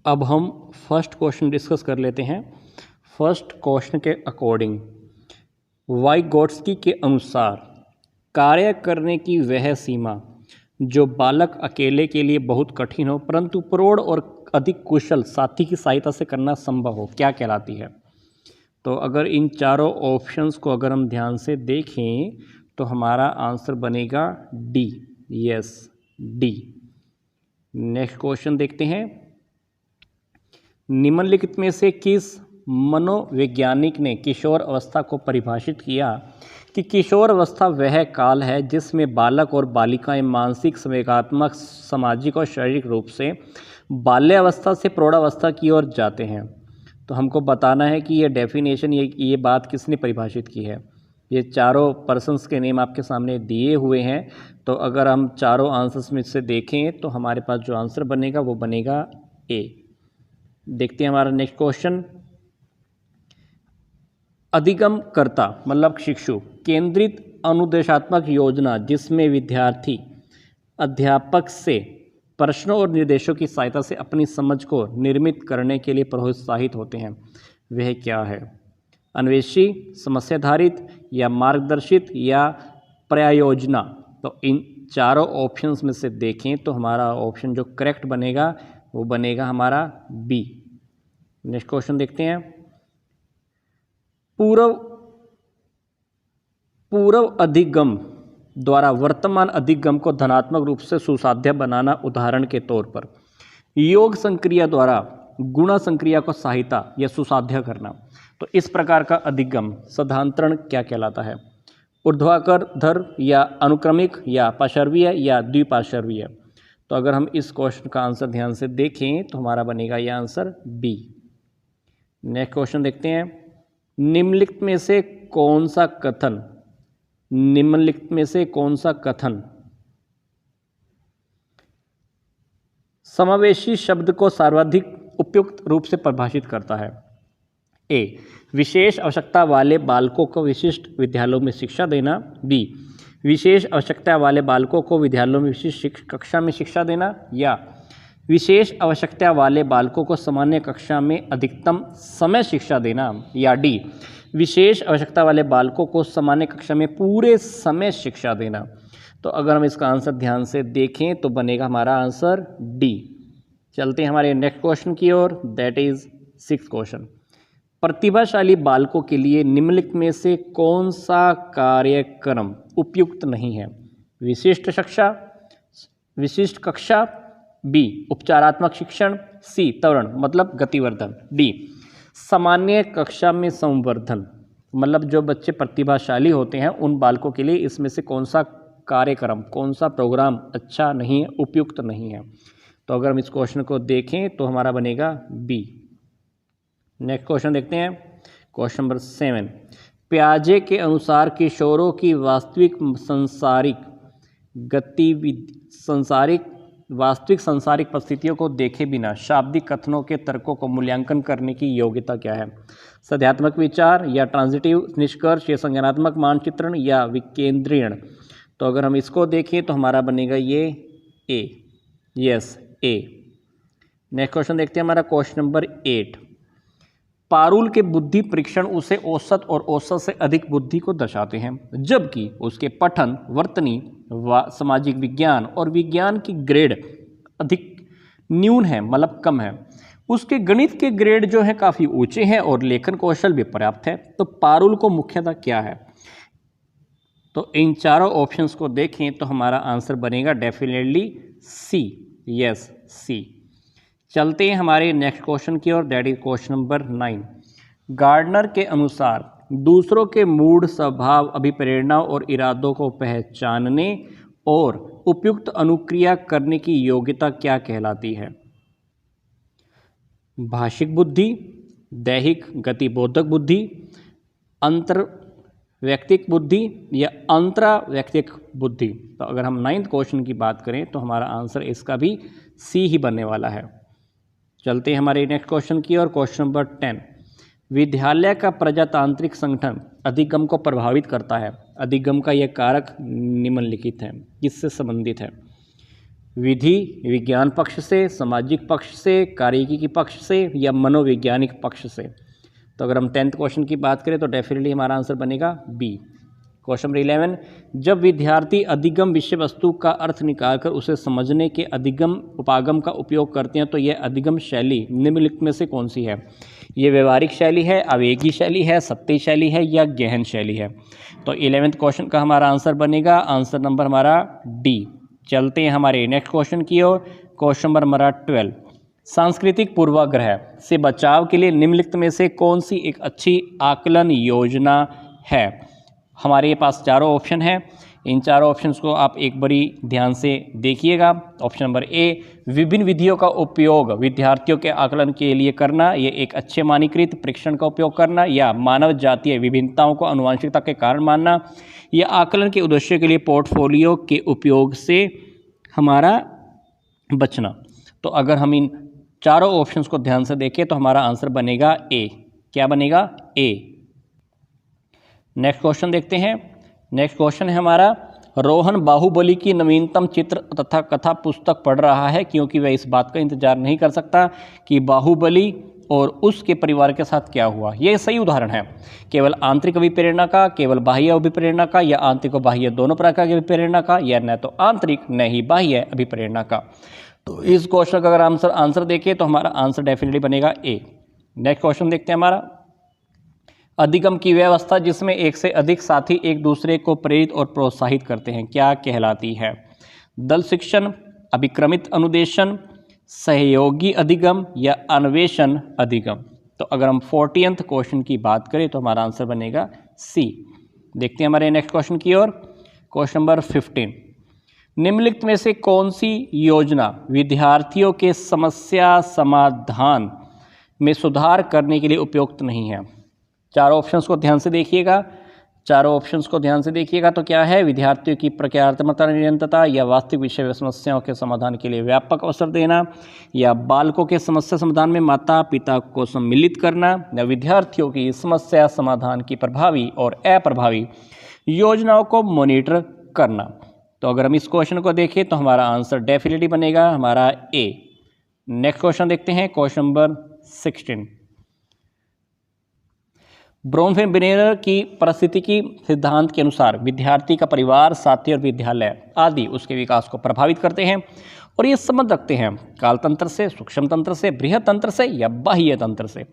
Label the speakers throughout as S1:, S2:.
S1: अब हम first question discuss कर लेते हैं। फर्स्ट क्वेश्चन के अकॉर्डिंग वाइगोट्स्की के अनुसार कार्य करने की वह सीमा जो बालक अकेले के लिए बहुत कठिन हो परंतु प्रौढ़ और अधिक कुशल साथी की सहायता से करना संभव हो क्या कहलाती है। तो अगर इन चारों ऑप्शंस को अगर हम ध्यान से देखें तो हमारा आंसर बनेगा D, yes D. Next question देखते हैं। निम्नलिखित में से किस मनोवैज्ञानिक ने किशोर अवस्था को परिभाषित किया कि किशोर अवस्था वह काल है जिसमें बालक और बालिकाएं मानसिक, संवेगात्मक, सामाजिक और शारीरिक रूप से बाल्यावस्था से प्रौढ़ावस्था की ओर जाते हैं। तो हमको बताना है कि ये डेफिनेशन, ये बात किसने परिभाषित की है। ये चारों पर्सन्स के नेम आपके सामने दिए हुए हैं। तो अगर हम चारों आंसर्स में से देखें तो हमारे पास जो आंसर बनेगा वो बनेगा ए। देखते हैं हमारा नेक्स्ट क्वेश्चन। अधिगम कर्ता मतलब शिक्षु केंद्रित अनुदेशात्मक योजना जिसमें विद्यार्थी अध्यापक से प्रश्नों और निर्देशों की सहायता से अपनी समझ को निर्मित करने के लिए प्रोत्साहित होते हैं, वह क्या है। अन्वेषी, समस्याधारित या मार्गदर्शित या प्रयोजना। तो इन चारों ऑप्शंस में से देखें तो हमारा ऑप्शन जो करेक्ट बनेगा वो बनेगा हमारा बी। नेक्स्ट क्वेश्चन देखते हैं। पूर्व अधिगम द्वारा वर्तमान अधिगम को धनात्मक रूप से सुसाध्य बनाना। उदाहरण के तौर पर योग संक्रिया द्वारा गुणा संक्रिया को सहायता या सुसाध्य करना। तो इस प्रकार का अधिगम सदांतरण क्या कहलाता है। ऊर्ध्वाधर या अनुक्रमिक या पार्श्वीय या द्विपार्श्वीय। तो अगर हम इस क्वेश्चन का आंसर ध्यान से देखें तो हमारा बनेगा यह आंसर बी। नेक्स्ट क्वेश्चन देखते हैं। निम्नलिखित में से कौन सा कथन समावेशी शब्द को सर्वाधिक उपयुक्त रूप से परिभाषित करता है। ए, विशेष आवश्यकता वाले बालकों को विशिष्ट विद्यालयों में शिक्षा देना। बी, विशेष आवश्यकता वाले बालकों को विद्यालयों में विशिष्ट कक्षा में शिक्षा देना। या विशेष आवश्यकता वाले बालकों को सामान्य कक्षा में अधिकतम समय शिक्षा देना। या डी, विशेष आवश्यकता वाले बालकों को सामान्य कक्षा में पूरे समय शिक्षा देना। तो अगर हम इसका आंसर ध्यान से देखें तो बनेगा हमारा आंसर डी। चलते हैं हमारे नेक्स्ट क्वेश्चन की ओर, दैट इज 6th क्वेश्चन। प्रतिभाशाली बालकों के लिए निम्नलिखित में से कौन सा कार्यक्रम उपयुक्त नहीं है। विशिष्ट कक्षा। बी, उपचारात्मक शिक्षण। सी, त्वरण मतलब गतिवर्धन। डी, सामान्य कक्षा में संवर्धन मतलब जो बच्चे प्रतिभाशाली होते हैं उन बालकों के लिए इसमें से कौन सा कार्यक्रम, कौन सा प्रोग्राम अच्छा नहीं है, उपयुक्त नहीं है। तो अगर हम इस क्वेश्चन को देखें तो हमारा बनेगा बी। नेक्स्ट क्वेश्चन देखते हैं। Question number 7। प्याजे के अनुसार किशोरों की वास्तविक सांसारिक परिस्थितियों को देखे बिना शाब्दिक कथनों के तर्कों को मूल्यांकन करने की योग्यता क्या है। सध्यात्मक विचार या ट्रांजिटिव निष्कर्ष या संज्ञानात्मक मानचित्रण या विकेंद्रीयण। तो अगर हम इसको देखें तो हमारा बनेगा ये ए, यस ए। नेक्स्ट क्वेश्चन देखते हैं हमारा क्वेश्चन नंबर 8। पारुल के बुद्धि परीक्षण उसे औसत और औसत से अधिक बुद्धि को दर्शाते हैं, जबकि उसके पठन, वर्तनी, सामाजिक विज्ञान और विज्ञान की ग्रेड अधिक न्यून है मतलब कम है। उसके गणित के ग्रेड जो है काफ़ी ऊंचे हैं और लेखन कौशल भी पर्याप्त है। तो पारुल को मुख्यतः क्या है। तो इन चारों ऑप्शंस को देखें तो हमारा आंसर बनेगा डेफिनेटली सी, यस सी। चलते हैं हमारे नेक्स्ट क्वेश्चन की ओर, that is question number 9। Gardner के अनुसार दूसरों के मूड, स्वभाव, अभिप्रेरणा और इरादों को पहचानने और उपयुक्त अनुक्रिया करने की योग्यता क्या कहलाती है। भाषिक बुद्धि, दैहिक गतिबोधक बुद्धि, अंतर्वैयक्तिक बुद्धि या अंतरावैयक्तिक बुद्धि। तो अगर हम 9th क्वेश्चन की बात करें तो हमारा आंसर इसका भी सी ही बनने वाला है। चलते हैं हमारे नेक्स्ट क्वेश्चन की ओर, क्वेश्चन नंबर 10। विद्यालय का प्रजातांत्रिक संगठन अधिगम को प्रभावित करता है। अधिगम का यह कारक निम्नलिखित है, किससे संबंधित है। विधि विज्ञान पक्ष से, सामाजिक पक्ष से, कार्यिकी की पक्ष से या मनोवैज्ञानिक पक्ष से। तो अगर हम 10th क्वेश्चन की बात करें तो डेफिनेटली हमारा आंसर बनेगा बी। क्वेश्चन नंबर 11, जब विद्यार्थी अधिगम विषय वस्तु का अर्थ निकालकर उसे समझने के अधिगम उपागम का उपयोग करते हैं तो यह अधिगम शैली निम्नलिखित में से कौन सी है? ये व्यवहारिक शैली है, आवेगी शैली है, सत्य शैली है या गहन शैली है? तो 11th क्वेश्चन का हमारा आंसर बनेगा आंसर नंबर हमारा डी। चलते हैं हमारे नेक्स्ट क्वेश्चन की ओर। क्वेश्चन नंबर हमारा 12, सांस्कृतिक पूर्वाग्रह से बचाव के लिए निम्नलिखित में से कौन सी एक अच्छी आकलन योजना है? हमारे पास चारों ऑप्शन हैं, इन चारों ऑप्शंस को आप एक बारी ध्यान से देखिएगा। ऑप्शन नंबर ए, विभिन्न विधियों का उपयोग विद्यार्थियों के आकलन के लिए करना, ये एक अच्छे मानकीकृत परीक्षण का उपयोग करना, या मानव जातीय विभिन्नताओं को आनुवंशिकता के कारण मानना, या आकलन के उद्देश्य के लिए पोर्टफोलियो के उपयोग से हमारा बचना। तो अगर हम इन चारों ऑप्शंस को ध्यान से देखें तो हमारा आंसर बनेगा ए। क्या बनेगा? ए। नेक्स्ट क्वेश्चन देखते हैं। नेक्स्ट क्वेश्चन है हमारा, रोहन बाहुबली की नवीनतम चित्र तथा कथा पुस्तक पढ़ रहा है क्योंकि वह इस बात का इंतजार नहीं कर सकता कि बाहुबली और उसके परिवार के साथ क्या हुआ। यह सही उदाहरण है केवल आंतरिक अभिप्रेरणा का, केवल बाह्य अभिप्रेरणा का, या आंतरिक और बाह्य दोनों प्रकार की अभिप्रेरणा का, या न तो आंतरिक न ही बाह्य अभिप्रेरणा का। तो इस क्वेश्चन का अगर आंसर देखें तो हमारा आंसर डेफिनेटली बनेगा ए। नेक्स्ट क्वेश्चन देखते हैं हमारा, अधिगम की व्यवस्था जिसमें एक से अधिक साथी एक दूसरे को प्रेरित और प्रोत्साहित करते हैं क्या कहलाती है? दल शिक्षण, अभिक्रमित अनुदेशन, सहयोगी अधिगम या अन्वेषण अधिगम। तो अगर हम 40th क्वेश्चन की बात करें तो हमारा आंसर बनेगा सी। देखते हैं हमारे नेक्स्ट क्वेश्चन की ओर। क्वेश्चन नंबर 15, निम्नलिखित में से कौन सी योजना विद्यार्थियों के समस्या समाधान में सुधार करने के लिए उपयुक्त नहीं है? चारों ऑप्शंस को ध्यान से देखिएगा। तो क्या है? विद्यार्थियों की प्रक्रियात्मकता निरंतरता, या वास्तविक विषय समस्याओं के समाधान के लिए व्यापक अवसर देना, या बालकों के समस्या समाधान में माता पिता को सम्मिलित करना, या विद्यार्थियों की समस्या समाधान की प्रभावी और अप्रभावी योजनाओं को मॉनिटर करना। तो अगर हम इस क्वेश्चन को देखें तो हमारा आंसर डेफिनेटली बनेगा हमारा ए। नेक्स्ट क्वेश्चन देखते हैं। क्वेश्चन नंबर 16, ब्रोमफेन-बिनेर की पारिस्थितिकी सिद्धांत के अनुसार विद्यार्थी का परिवार, साथी और विद्यालय आदि उसके विकास को प्रभावित करते हैं और ये संबंध रखते हैं काल तंत्र से, सूक्ष्म तंत्र से, बृहत तंत्र से या बाह्य तंत्र से।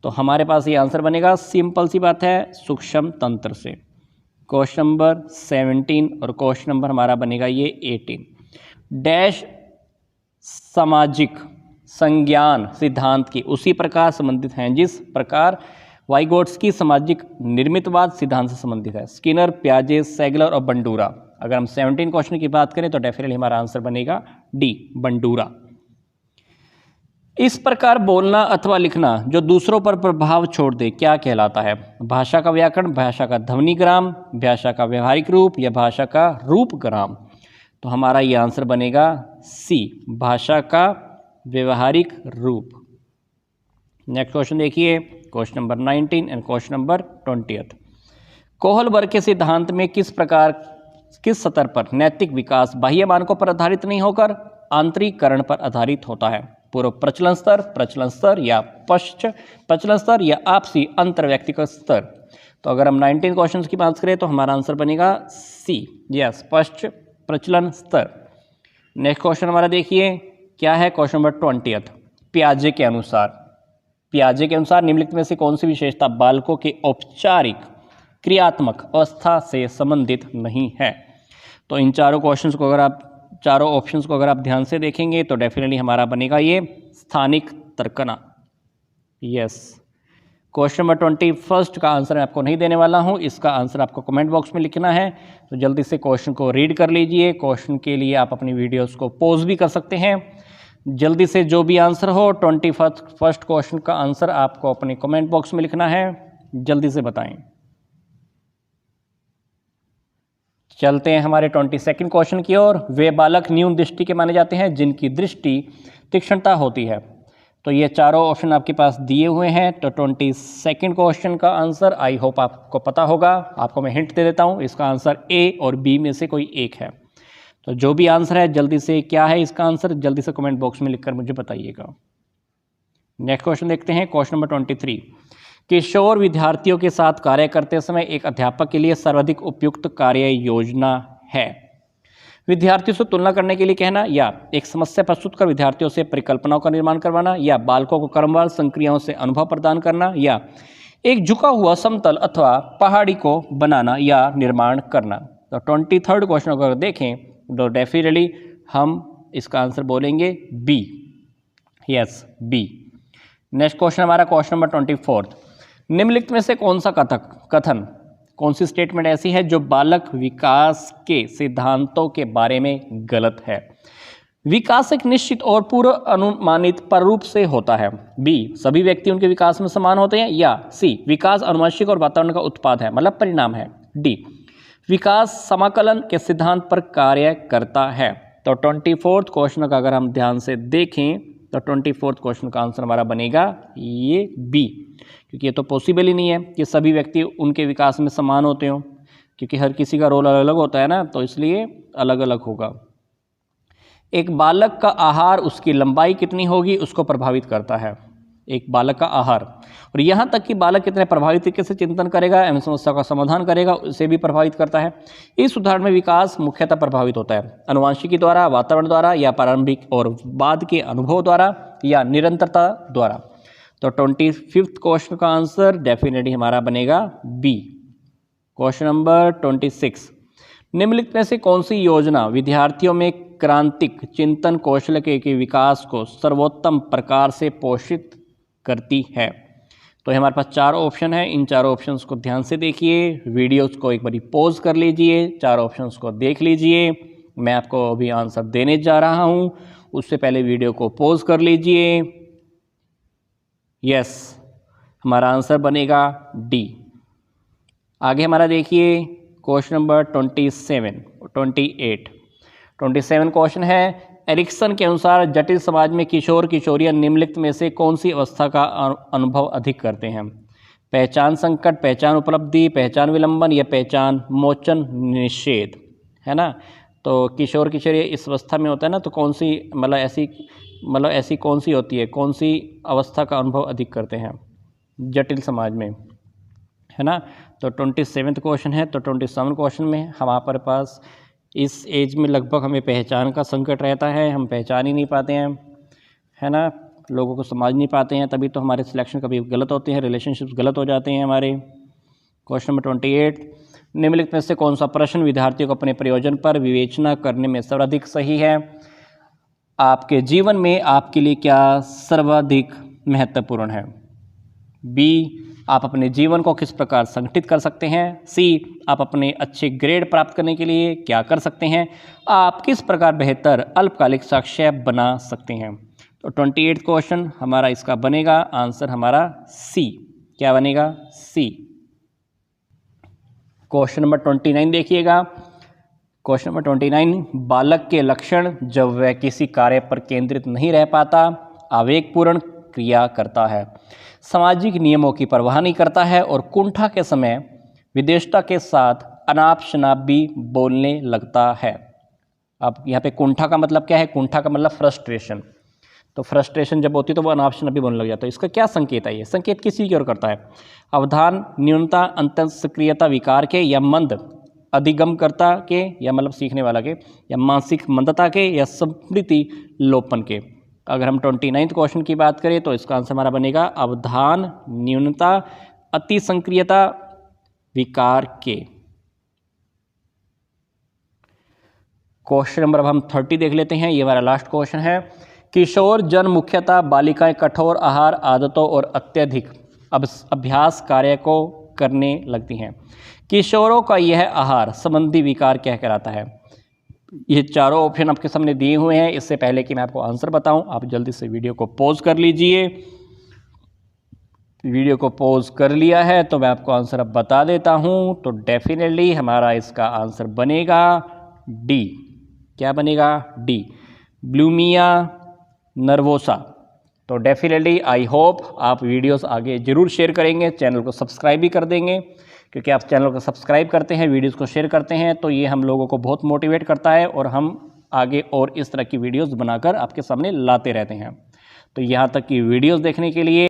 S1: तो हमारे पास ये आंसर बनेगा, सिंपल सी बात है, सूक्ष्म तंत्र से। क्वेश्चन नंबर 17 और क्वेश्चन नंबर हमारा बनेगा ये 18। डैश सामाजिक संज्ञान सिद्धांत की उसी प्रकार संबंधित हैं जिस प्रकार वाइगोट्स्की सामाजिक निर्मितवाद सिद्धांत से संबंधित है। स्किनर, पियाजे, सेगलर और बंडूरा। अगर हम 17 क्वेश्चन की बात करें तो डेफिनेटली हमारा आंसर बनेगा डी, बंडूरा। इस प्रकार बोलना अथवा लिखना जो दूसरों पर प्रभाव छोड़ दे क्या कहलाता है? भाषा का व्याकरण, भाषा का ध्वनिग्राम, भाषा का व्यवहारिक रूप या भाषा का रूपग्राम। तो हमारा ये आंसर बनेगा सी, भाषा का व्यवहारिक रूप। नेक्स्ट क्वेश्चन देखिए, question number 19 and question number 20। Kohlberg के सिद्धांत में किस स्तर पर नैतिक विकास बाह्य मानकों पर आधारित नहीं होकर आंतरिकरण पर आधारित होता है? पूर्व प्रचलन स्तर या पश्च प्रचलन स्तर या आपसी अंतर व्यक्तिगत स्तर। तो अगर हम 19 क्वेश्चन की बात करें तो हमारा आंसर बनेगा सी, यस, पश्च प्रचलन स्तर। नेक्स्ट क्वेश्चन हमारा देखिए क्या है, क्वेश्चन नंबर 20। पियाजे के अनुसार निम्नलिखित में से कौन सी विशेषता बालकों के औपचारिक क्रियात्मक अवस्था से संबंधित नहीं है? तो इन चारों ऑप्शंस को अगर आप ध्यान से देखेंगे तो डेफिनेटली हमारा बनेगा ये स्थानिक तर्कना, यस। क्वेश्चन नंबर 21 का आंसर मैं आपको नहीं देने वाला हूं, इसका आंसर आपको कमेंट बॉक्स में लिखना है। तो जल्दी से क्वेश्चन को रीड कर लीजिए। क्वेश्चन के लिए आप अपनी वीडियोस को पॉज भी कर सकते हैं। जल्दी से जो भी आंसर हो 21 क्वेश्चन का आंसर आपको अपने कमेंट बॉक्स में लिखना है, जल्दी से बताएं। चलते हैं हमारे 22 क्वेश्चन की ओर। वे बालक न्यून दृष्टि के माने जाते हैं जिनकी दृष्टि तीक्ष्णता होती है। तो ये चारों ऑप्शन आपके पास दिए हुए हैं। तो 22 क्वेश्चन का आंसर आई होप आपको पता होगा। आपको मैं हिंट दे देता हूँ, इसका आंसर ए और बी में से कोई एक है। तो जो भी आंसर है जल्दी से, क्या है इसका आंसर, जल्दी से कमेंट बॉक्स में लिखकर मुझे बताइएगा। नेक्स्ट क्वेश्चन देखते हैं, क्वेश्चन नंबर 23। किशोर विद्यार्थियों के साथ कार्य करते समय एक अध्यापक के लिए सर्वाधिक उपयुक्त कार्य योजना है। विद्यार्थियों से तुलना करने के लिए कहना, या एक समस्या प्रस्तुत कर विद्यार्थियों से परिकल्पनाओं का निर्माण करवाना, या बालकों को क्रमवार संक्रियाओं से अनुभव प्रदान करना, या एक झुका हुआ समतल अथवा पहाड़ी को बनाना या निर्माण करना। तो 23rd क्वेश्चन को अगर देखें तो डेफिनेटली हम इसका आंसर बोलेंगे B, yes B. Next question हमारा क्वेश्चन नंबर 24। निम्नलिखित में से कौन सा कथन, कौन सी स्टेटमेंट ऐसी है जो बालक विकास के सिद्धांतों के बारे में गलत है। विकास एक निश्चित और पूर्व अनुमानित प्रारूप से होता है। बी, सभी व्यक्ति उनके विकास में समान होते हैं। या सी, विकास आनुवंशिक और वातावरण का उत्पाद है, मतलब परिणाम है। डी, विकास समाकलन के सिद्धांत पर कार्य करता है। तो 24th क्वेश्चन का अगर हम ध्यान से देखें तो 24th क्वेश्चन का आंसर हमारा बनेगा ये बी, क्योंकि ये तो पॉसिबल ही नहीं है कि सभी व्यक्ति उनके विकास में समान होते हों, क्योंकि हर किसी का रोल अलग अलग होता है ना, तो इसलिए अलग अलग होगा। एक बालक का आहार उसकी लंबाई कितनी होगी उसको प्रभावित करता है। एक बालक का आहार, और यहाँ तक कि बालक कितने प्रभावी तरीके से चिंतन करेगा एवं समस्या का समाधान करेगा उसे भी प्रभावित करता है। इस उदाहरण में विकास मुख्यतः प्रभावित होता है आनुवंशिकी द्वारा, वातावरण द्वारा, या प्रारंभिक और बाद के अनुभव द्वारा, या निरंतरता द्वारा। तो 25th क्वेश्चन का आंसर डेफिनेटली हमारा बनेगा बी। Question number 26। निम्नलिखित में से कौन सी योजना विद्यार्थियों में क्रांतिक चिंतन कौशल के विकास को सर्वोत्तम प्रकार से पोषित करती है। तो हमारे पास 4 ऑप्शन है, इन 4 ऑप्शंस को ध्यान से देखिए, वीडियोस को एक बारी पॉज कर लीजिए, 4 ऑप्शंस को देख लीजिए। मैं आपको अभी आंसर देने जा रहा हूं, उससे पहले वीडियो को पॉज कर लीजिए। यस, हमारा आंसर बनेगा डी। आगे हमारा देखिए क्वेश्चन नंबर 27 क्वेश्चन है, एरिक्सन के अनुसार जटिल समाज में किशोर किशोरियां निम्नलिखित में से कौन सी अवस्था का अनुभव अधिक करते हैं। पहचान संकट, पहचान उपलब्धि, पहचान विलंबन, या पहचान मोचन निषेध, है ना। तो किशोर किशोरी इस अवस्था में होता है ना, तो कौन सी ऐसी कौन सी होती है, कौन सी अवस्था का अनुभव अधिक करते हैं जटिल समाज में, है ना। तो 27th क्वेश्चन है। तो 27 क्वेश्चन में हमारे पास इस एज में लगभग हमें पहचान का संकट रहता है, हम पहचान ही नहीं पाते हैं, है ना, लोगों को समझ नहीं पाते हैं, तभी तो हमारे सिलेक्शन कभी गलत होते हैं, रिलेशनशिप्स गलत हो जाते हैं हमारे। Question number 28। निम्नलिखित में से कौन सा प्रश्न विद्यार्थियों को अपने प्रयोजन पर विवेचना करने में सर्वाधिक सही है। आपके जीवन में आपके लिए क्या सर्वाधिक महत्वपूर्ण है। बी, आप अपने जीवन को किस प्रकार संगठित कर सकते हैं। सी, आप अपने अच्छे ग्रेड प्राप्त करने के लिए क्या कर सकते हैं। आप किस प्रकार बेहतर अल्पकालिक साक्ष्य बना सकते हैं। तो 28th क्वेश्चन हमारा इसका बनेगा आंसर हमारा सी। क्या बनेगा, सी। क्वेश्चन नंबर 29 देखिएगा। क्वेश्चन नंबर 29, बालक के लक्षण जब वह किसी कार्य पर केंद्रित नहीं रह पाता, आवेगपूर्ण क्रिया करता है, सामाजिक नियमों की परवाह नहीं करता है, और कुंठा के समय विदेशता के साथ अनाप शनाप भी बोलने लगता है। अब यहाँ पे कुंठा का मतलब क्या है, कुंठा का मतलब फ्रस्ट्रेशन। तो फ्रस्ट्रेशन जब होती है तो वो अनाप शनाप भी बोलने लग जाता है। इसका क्या संकेत है, ये संकेत किसी की ओर करता है। अवधान न्यूनता, अंतः सक्रियता विकार के, या मंद अधिगमकर्ता के, या मतलब सीखने वाला के, या मानसिक मंदता के, या स्मृति लोपन के। अगर हम 29th क्वेश्चन की बात करें तो इसका आंसर हमारा बनेगा अवधान न्यूनता, अति संक्रियता विकार के। क्वेश्चन नंबर अब हम 30 देख लेते हैं, ये हमारा लास्ट क्वेश्चन है। किशोर जन मुख्यतः बालिकाएं कठोर आहार आदतों और अत्यधिक अभ्यास कार्य को करने लगती हैं। किशोरों का यह आहार संबंधी विकार क्या कहलाता है। ये चारों ऑप्शन आपके सामने दिए हुए हैं। इससे पहले कि मैं आपको आंसर बताऊं, आप जल्दी से वीडियो को पॉज कर लीजिए। वीडियो को पॉज कर लिया है तो मैं आपको आंसर अब बता देता हूं। तो डेफिनेटली हमारा इसका आंसर बनेगा डी। क्या बनेगा, डी। ब्लूमिया नर्वोसा, तो डेफिनेटली आई होप आप वीडियोस आगे ज़रूर शेयर करेंगे, चैनल को सब्सक्राइब भी कर देंगे, क्योंकि आप चैनल को सब्सक्राइब करते हैं, वीडियोस को शेयर करते हैं, तो ये हम लोगों को बहुत मोटिवेट करता है और हम आगे और इस तरह की वीडियोस बनाकर आपके सामने लाते रहते हैं। तो यहाँ तक की वीडियोस देखने के लिए